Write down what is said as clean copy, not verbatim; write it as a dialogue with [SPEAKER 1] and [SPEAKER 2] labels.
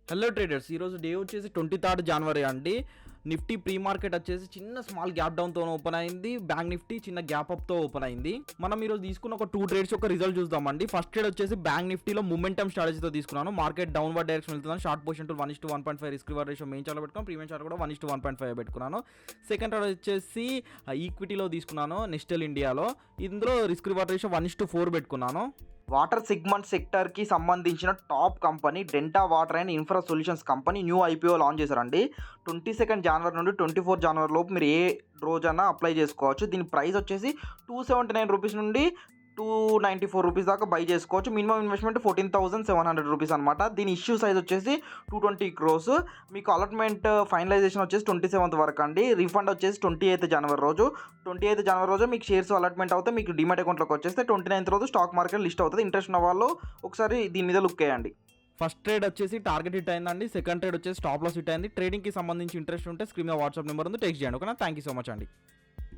[SPEAKER 1] Hello traders, ఈరోజు day వచ్చేసి 23 జనవరి అండి. నిఫ్టీ ప్రీ మార్కెట్ వచ్చేసి చిన్న స్మాల్ గ్యాప్ డౌన్తో ఓపెన్ అయింది. బ్యాంక్ నిఫ్టీ చిన్న గ్యాప్ అప్తో ఓపెన్ అయింది. మనం ఈరోజు తీసుకున్న ఒక 2 ట్రేడ్స్ ఒక రిజల్ట్ చూద్దామండి. ఫస్ట్ ట్రేడ్ వచ్చేసి బ్యాంక్ నిఫ్టీలో మొమెంటమ్ స్ట్రాటజీతో తీసుకున్నాను. మార్కెట్ డౌన్వర్డ్ డైరెక్షన్ వెళ్తున్నాను. Short position to 1:1.5 risk reward ratio main చార్ట్లో పెట్టుకున్నాను. ప్రీమియం చార్ట్ కూడా 1:1.5 పెట్టుకున్నాను. సెకండ్ ట్రేడ్ వచ్చేసి ఈక్విటీలో తీసుకున్నాను, నెస్టల్ ఇండియాలో. ఇందులో రిస్క్ రివార్డ్ రేషియో 1:4 పెట్టుకున్నాను. వాటర్ సెగ్మెంట్ సెక్టర్కి సంబంధించిన top company delta water and infra solutions company new IPO launch చేశారండి. 22 జనవరి నుండి 24 జనవరి లోపు మీరు ఏ రోజైనా అప్లై చేసుకోవచ్చు. దీని ప్రైస్ వచ్చేసి ₹279 నుండి ₹294 దాకా బై చేసుకోవచ్చు. మినిమం ఇన్వెస్ట్మెంట్ 14,700 రూపీస్ అనమాట. దీని ఇష్యూ సైజ్ వచ్చేసి 220 crores. మీకు అలాట్మెంట్ ఫైనలైజేషన్ వచ్చేసి 27th వరకు అండి. రిఫండ్ వచ్చేసి 28 జనవరి రోజు. 28 జనవరి రోజు మీకు షేర్స్ అలాట్మెంట్ అవుతాయి. మీకు డిమాట్ అకౌంట్లోకి వచ్చేస్తే 29th రోజు స్టాక్ మార్కెట్ లిస్ట్ అవుతుంది. ఇంట్రెస్ట్ ఉన్న వాళ్ళు ఒకసారి దీని మీద లుక్ వేయండి. ఫస్ట్ ట్రేడ్ వచ్చేసి టార్గెట్ హిట్ అయిందండి. సెకండ్ ట్రేడ్ వచ్చేసి స్టాప్ లాస్ హిట్ అయింది. ట్రేడింగ్కి సంబంధించి ఇంట్రెస్ట్ ఉంటే స్క్రీన్ మీద వాట్సాప్ నెంబర్ ఉంది, టెక్స్ట్ చేయండి. ఓకేనా? థ్యాంక్ యూ సో మచ్ అండి.